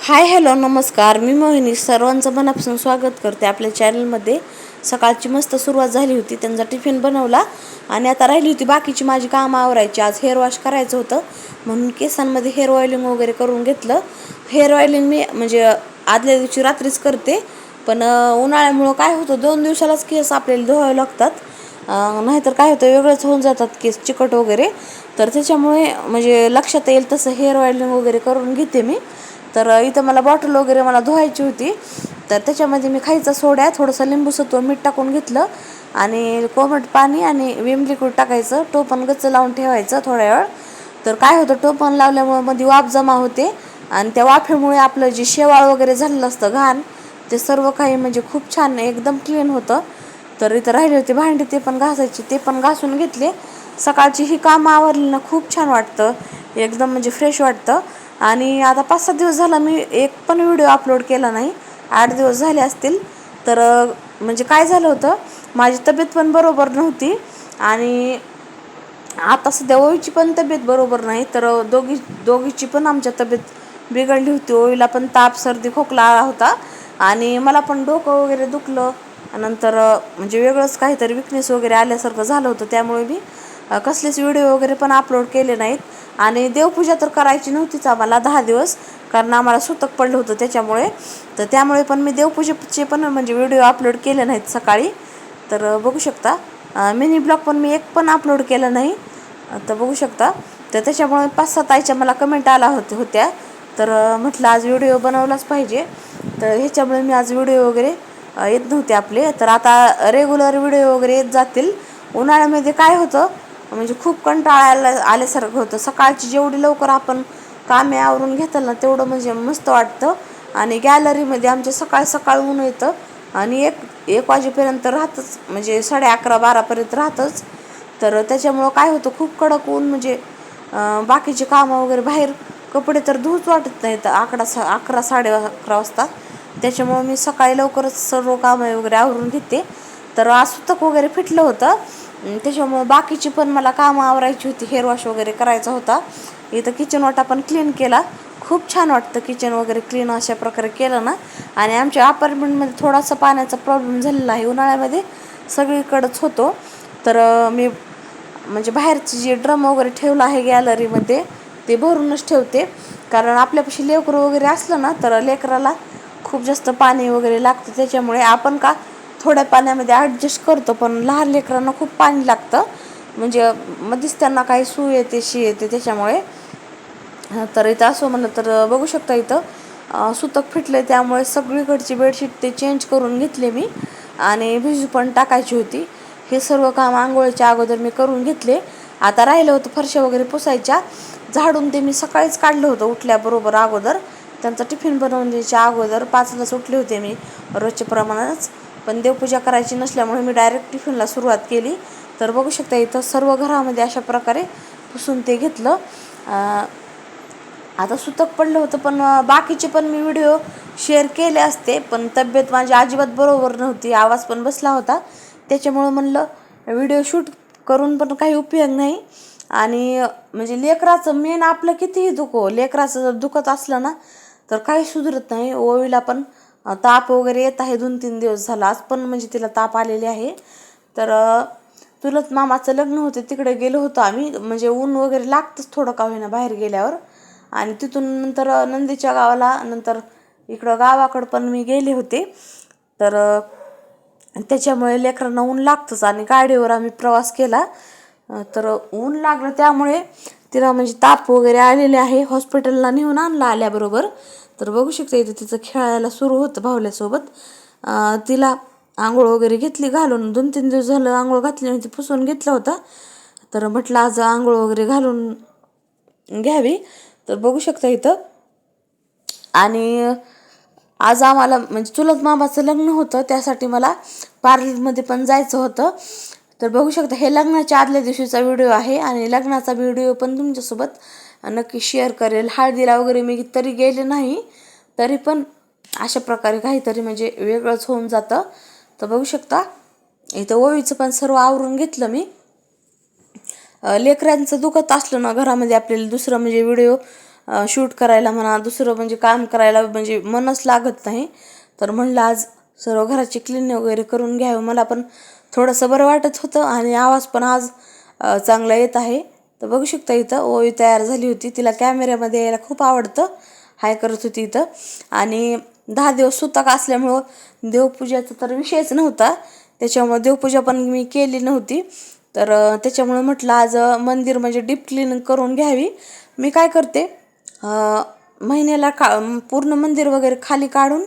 Hi hello नमस्कार. मी मोहिनी सर्वांचं मनापासून स्वागत करते आपल्या चॅनलमध्ये. सकाळची मस्त सुरुवात झाली होती, त्यांचा टिफिन बनवला आणि आता राहिली होती बाकीची माझी कामं आवरायची. आज हेअर वॉश करायचं होतं म्हणून केसांमध्ये हेअर ऑइलिंग वगैरे करून घेतलं. हेअर ऑइलिंग मी म्हणजे आदल्या दिवशी रात्रीच करते, पण उन्हाळ्यामुळं काय होतं 2 दिवसालाच केस आपल्याला धुवावे लागतात. नाहीतर काय होतं वेगळंच होऊन जातात केस चिकट वगैरे. तर त्याच्यामुळे म्हणजे लक्षात येईल तसं हेअर ऑइलिंग वगैरे करून घेते मी. तर इथं मला बॉटल वगैरे मला धुवायची होती, तर त्याच्यामध्ये मी खायचा सोडा, थोडंसं लिंबू सत्व, मीठ टाकून घेतलं आणि कोमट पाणी आणि विम लिक्विड टाकायचं. टोपण गच्च लावून ठेवायचं थोड्या वेळ. तर काय होतं टोपण लावल्यामुळे मध्ये वाफ जमा होते आणि त्या वाफेमुळे आपलं जे शेवाळ वगैरे झालेलं असतं घाण, ते सर्व काही म्हणजे खूप छान एकदम क्लीन होतं. तर इथं राहिली होती भांडी, ते पण घासायची, ते पण घासून घेतले. सकाळची ही कामं आवरली ना खूप छान वाटतं, एकदम म्हणजे फ्रेश वाटतं. आणि आता 5-7 दिवस झाला मी एक पण व्हिडिओ अपलोड केला नाही. 8 दिवस झाले असतील. तर म्हणजे काय झालं होतं, माझी तब्येत पण बरोबर नव्हती आणि आता सध्या ओवीची पण तब्येत बरोबर नाही. तर दोघीची पण आमच्या तब्येत बिघडली होती. ओवीला पण ताप, सर्दी, खोकला आला होता आणि मला पण डोकं वगैरे दुखलं. नंतर म्हणजे वेगळंच काहीतरी विकनेस वगैरे आल्यासारखं झालं होतं. त्यामुळे मी कसलेच व्हिडिओ वगैरे पण अपलोड केले नाहीत. आणि देवपूजा तर करायची नव्हतीच आम्हाला 10 दिवस, कारण आम्हाला सुतक पडलं होतं त्याच्यामुळे. तर त्यामुळे पण मी देवपूजेचे पण म्हणजे व्हिडिओ अपलोड केले नाहीत सकाळी. तर बघू शकता मिनी ब्लॉग पण मी एक पण अपलोड केला नाही. तर बघू शकता. तर त्याच्यामुळे 5-6 ताईच्या मला कमेंट आला होत्या. तर म्हटलं आज व्हिडिओ बनवलाच पाहिजे. तर ह्याच्यामुळे मी आज व्हिडिओ वगैरे येत नव्हते आपले. तर आता रेग्युलर व्हिडिओ वगैरे येत जातील. उन्हाळ्यामध्ये काय होतं म्हणजे खूप कंटाळा आल्यासारखं होतं. सकाळची जेवढी लवकर आपण कामे आवरून घेताल ना तेवढं म्हणजे मस्त वाटतं. आणि गॅलरीमध्ये आमच्या सकाळ सकाळ ऊन येतं आणि एक वाजेपर्यंत राहतंच, म्हणजे 11:30-12पर्यंत राहतंच. तर त्याच्यामुळं काय होतं खूप कडक ऊन, म्हणजे बाकीचे कामं वगैरे बाहेर कपडे तर धुवूच वाटत नाहीत 11-11:30 वाजता. त्याच्यामुळं मी सकाळी लवकरच सर्व कामं वगैरे आवरून घेते. तर आज सुतक वगैरे फिटलं होतं, त्याच्यामुळं बाकीची पण मला कामं आवरायची होती. हेअर वॉश वगैरे करायचा होता. इथं किचन वाटा पण क्लीन केला. खूप छान वाटतं किचन वगैरे क्लीन अशा प्रकारे केलं ना. आणि आमच्या अपार्टमेंटमध्ये थोडासा पाण्याचा प्रॉब्लेम झालेला आहे उन्हाळ्यामध्ये, सगळीकडंच होतो. तर मी म्हणजे बाहेरची जे ड्रम वगैरे ठेवलं आहे गॅलरीमध्ये ते भरूनच ठेवते, कारण आपल्यापाशी लेकरं वगैरे असलं ना तर लेकराला खूप जास्त पाणी वगैरे लागतं. त्याच्यामुळे आपण का थोड्या पाण्यामध्ये ॲडजस्ट करतो, पण लहान लेकरांना खूप पाणी लागतं. म्हणजे मध्येच त्यांना काही सू येते, शी येते त्याच्यामुळे. तर इथं असं म्हणलं तर बघू शकता इथं सुतक फिटलं, त्यामुळे सगळीकडची बेडशीट ते चेंज करून घेतले मी आणि भिजू पण टाकायची होती. हे सर्व काम आंघोळीच्या अगोदर मी करून घेतले. आता राहिलं होतं फरशा वगैरे पुसायच्या, झाडून ते मी सकाळीच काढलं होतं उठल्याबरोबर अगोदर. त्यांचा टिफिन बनवून द्यायच्या अगोदर 5लाच उठले होते मी रोजच्या प्रमाणातच. पण देवपूजा करायची नसल्यामुळे मी डायरेक्ट टिफिनला सुरुवात केली. तर बघू शकता इथं सर्व घरामध्ये अशा प्रकारे पुसून ते घेतलं. आता सुतक पडलं होतं, पण बाकीचे पण मी व्हिडिओ शेअर केले असते, पण तब्येत माझी अजिबात बरोबर नव्हती, आवाज पण बसला होता. त्याच्यामुळं म्हणलं व्हिडिओ शूट करून पण काही उपयोग नाही. आणि म्हणजे लेकराचं मेन आपलं कितीही दुखो, लेकराचं जर दुखत असलं ना तर काही सुधरत नाही. ओवीला पण ताप वगैरे येत आहे 2-3 दिवस झाला. आज पण म्हणजे तिला ताप आलेले आहे. तर चुलत मामाचं लग्न होतं, तिकडे गेलो होतो आम्ही. म्हणजे ऊन वगैरे लागतंच थोडं का होईना बाहेर गेल्यावर. आणि तिथून नंतर नंदीच्या गावाला, नंतर इकडं गावाकडं पण मी गेले होते. तर त्याच्यामुळे लेकरांना ऊन लागतंच आणि गाडीवर आम्ही प्रवास केला. तर ऊन लागलं त्यामुळे तिला म्हणजे ताप वगैरे आलेले आहे. हॉस्पिटलला नेऊन आणलं आल्याबरोबर. तर बघू शकता इथं तिचं खेळायला सुरू होतं भावल्यासोबत. तिला आंघोळ वगैरे घेतली घालून, 2-3 दिवस झालं आंघोळ घातली नव्हती, पुसून घेतलं होतं. तर म्हटलं आज आंघोळ वगैरे घालून घ्यावी. तर बघू शकता इथं. आणि आज आम्हाला म्हणजे चुलत मामाचं लग्न होतं, त्यासाठी मला पार्लरमध्ये पण जायचं होतं. तर बघू शकता हे लग्नाच्या आदल्या दिवशीचा व्हिडिओ आहे आणि लग्नाचा व्हिडिओ पण तुमच्यासोबत नक्की शेअर करेल. हळदीला वगैरे मी तरी गेले नाही, तरी पण अशा प्रकारे काहीतरी म्हणजे वेगळंच होऊन जातं. तर बघू शकता इथं ओवीचं पण सर्व आवरून घेतलं मी. लेकरांचं दुखत असलं ना घरामध्ये आपल्याला दुसरं म्हणजे व्हिडिओ शूट करायला म्हणा, दुसरं म्हणजे काम करायला म्हणजे मनच लागत नाही. तर म्हणलं आज सर्व घराची क्लीन वगैरे करून घ्यावं. मला पण थोडंसं बरं वाटत होतं आणि आवाज पण आज चांगला येत आहे. तर बघू शकता इथं ओवी तयार झाली होती. तिला कॅमेऱ्यामध्ये यायला खूप आवडतं. हाय करत होती इथं. आणि 10 दिवस सुतक असल्यामुळं देवपूजाचा तर विषयच नव्हता. त्याच्यामुळं देवपूजा पण मी केली नव्हती. तर त्याच्यामुळे म्हटलं आज मंदिर म्हणजे डीप क्लीन करून घ्यावी. मी काय करते, महिन्याला पूर्ण मंदिर वगैरे खाली काढून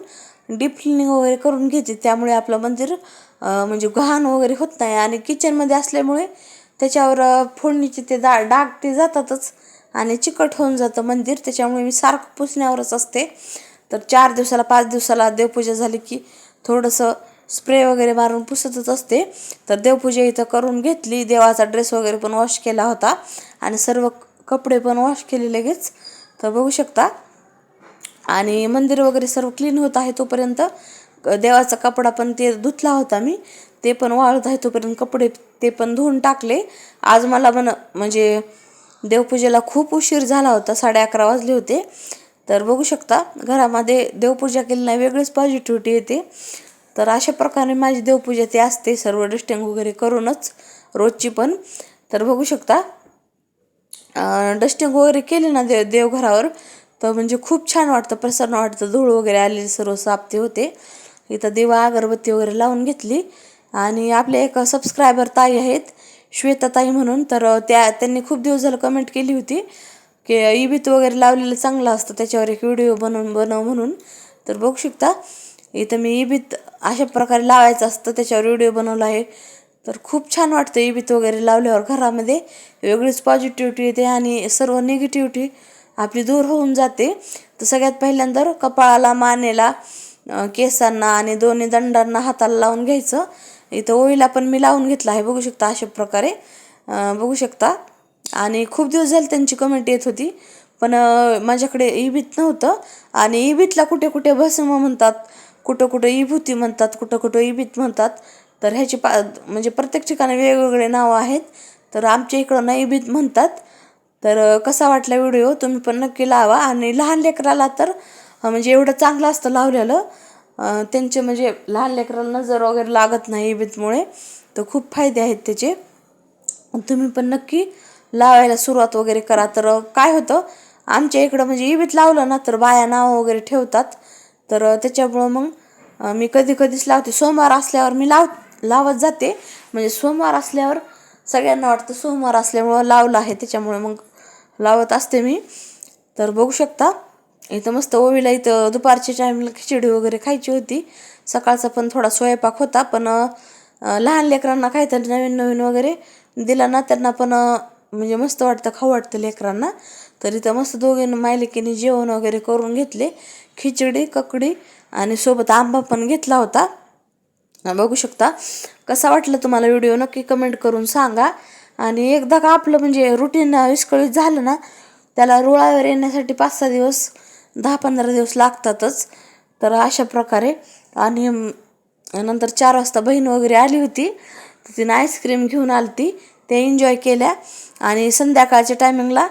डीप क्लिनिंग वगैरे करून घेते. त्यामुळे आपलं मंदिर म्हणजे घाण वगैरे होत नाही. आणि किचनमध्ये असल्यामुळे त्याच्यावर फोडणीचे ते डाग ते जातातच आणि चिकट होऊन जातं मंदिर. त्याच्यामुळे मी सारखं पुसण्यावरच असते. तर 4 दिवसाला 5 दिवसाला देवपूजा झाली की थोडंसं स्प्रे वगैरे मारून पुसतच असते. तर देवपूजा इथं करून घेतली. देवाचा ड्रेस वगैरे पण वॉश केला होता आणि सर्व कपडे पण वॉश केले लगेच. तर बघू शकता. आणि मंदिर वगैरे सर्व क्लीन होत आहे तोपर्यंत देवाचा कपडा पण ते धुतला होता मी, ते पण वाळत आहे तोपर्यंत कपडे ते पण धुवून टाकले. आज मला म्हणजे देवपूजेला खूप उशीर झाला होता, 11:30 वाजले होते. तर बघू शकता घरामध्ये देवपूजा केली नाही वेगळीच पॉझिटिव्हिटी येते. तर अशा प्रकारे माझी देवपूजा ते असते, सर्व डस्टिंग वगैरे करूनच रोजची पण. तर बघू शकता डस्टिंग वगैरे केली ना देवघरावर तर म्हणजे खूप छान वाटतं, प्रसन्न वाटतं. धूळ वगैरे आलेली सर्व साफ ते होते. इथं दिवा अगरबत्ती वगैरे लावून घेतली. आणि आपले एक सबस्क्रायबर ताई आहेत श्वेता ताई म्हणून. तर त्यांनी खूप दिवस झालं कमेंट केली होती की इबीत वगैरे लावलेलं चांगलं असतं, त्याच्यावर एक व्हिडिओ बनव म्हणून. तर बघू शकता इथं मी इबीत अशा प्रकारे लावायचं असतं त्याच्यावर व्हिडिओ बनवला आहे. तर खूप छान वाटतं इबीत वगैरे लावल्यावर घरामध्ये वेगळीच पॉझिटिव्हिटी येते आणि सर्व निगेटिव्हिटी आपली दूर होऊन जाते. तर सगळ्यात पहिल्यांदा कपाळाला, मानेला, केसांना आणि दोन्ही दंडांना हाताला लावून घ्यायचं. इथं ओळीला पण मी लावून घेतलं आहे बघू शकता अशा प्रकारे. बघू शकता. आणि खूप दिवस झाले त्यांची कमेंट येत होती पण माझ्याकडे इबीत नव्हतं. आणि इबीतला कुठे कुठे भस्म म्हणतात, कुठं कुठं इभूती म्हणतात, कुठं कुठं इबीत म्हणतात. तर ह्याची म्हणजे प्रत्येक ठिकाणी वेगवेगळे नावं आहेत. तर आमच्या इकडं ना इबीत म्हणतात. तर कसा वाटला व्हिडिओ तुम्ही पण नक्की लावा. आणि लहान लेकराला तर म्हणजे एवढं चांगलं असतं लावलेलं, त्यांचे म्हणजे लहान लेकराला नजर वगैरे लागत नाही इबीतमुळे. तर खूप फायदे आहेत त्याचे. तुम्ही पण नक्की लावायला सुरुवात वगैरे करा. तर काय होतं आमच्या इकडं म्हणजे इबीत लावलं ना तर बाया नाव वगैरे ठेवतात. तर त्याच्यामुळं मग मी कधी कधीच लावते. सोमवार असल्यावर मी लावत जाते. म्हणजे सोमवार असल्यावर सगळ्यांना वाटतं सोमवार असल्यामुळं लावलं आहे त्याच्यामुळे मग लावत असते मी. तर बघू शकता इथं मस्त ओवीला इथं दुपारच्या टाईमला खिचडी वगैरे खायची होती. सकाळचा पण थोडा स्वयंपाक होता पण लहान लेकरांना काहीतरी नवीन नवीन वगैरे दिला ना त्यांना पण म्हणजे मस्त वाटतं, खाऊ वाटतं लेकरांना. तर इथं मस्त दोघींना मायलेकीने जेवण वगैरे करून घेतले. खिचडी, ककडी आणि सोबत आंबा पण घेतला होता. बघू शकता. कसा वाटलं तुम्हाला व्हिडिओ नक्की कमेंट करून सांगा. आणि एकदा का आपलं म्हणजे रुटीन विस्कळीत झालं ना त्याला रुळावर येण्यासाठी 5-6 दिवस 10-15 दिवस लागतातच. तर अशा प्रकारे. आणि नंतर 4 वाजता बहीण वगैरे आली होती तर तिनं आईस्क्रीम घेऊन आली ती, ते एन्जॉय केल्या. आणि संध्याकाळच्या टायमिंगला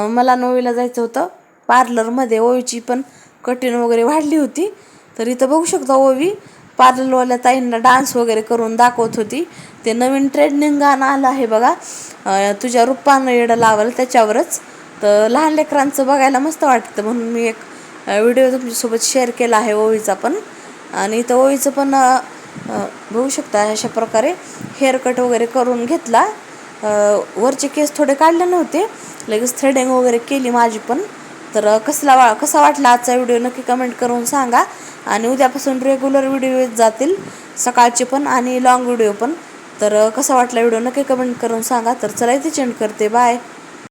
मला नोवीला जायचं होतं पार्लरमध्ये. ओवीची पण कटिंग वगैरे वाढली होती. तर इथं बघू शकता ओवी पार्लरवाल्या ताईंना डान्स वगैरे करून दाखवत होती. ते नवीन ट्रेंडिंग गाणं आलं आहे बघा, तुझ्या रूपानं येडं लावलं, त्याच्यावरच. तर लहान लेकरांचं बघायला मस्त वाटतं म्हणून मी एक व्हिडिओ तुमच्यासोबत शेअर केला आहे ओवीचा पण. आणि इथं ओवीचं पण बघू शकता अशा प्रकारे हेअरकट वगैरे करून घेतला. वरचे केस थोडे काढले नव्हते, लगेच थ्रेडिंग वगैरे केली माझी पण. तर कसा वाटला आजचा व्हिडिओ नक्की कमेंट करून सांगा. आणि उद्यापासून रेग्युलर व्हिडिओ येत जातील, सकाळचे पण आणि लॉंग व्हिडिओ पण. तर कसा वाटला व्हिडिओ नक्की कमेंट करून सांगा. तर चला इथे चेंड करते, बाय.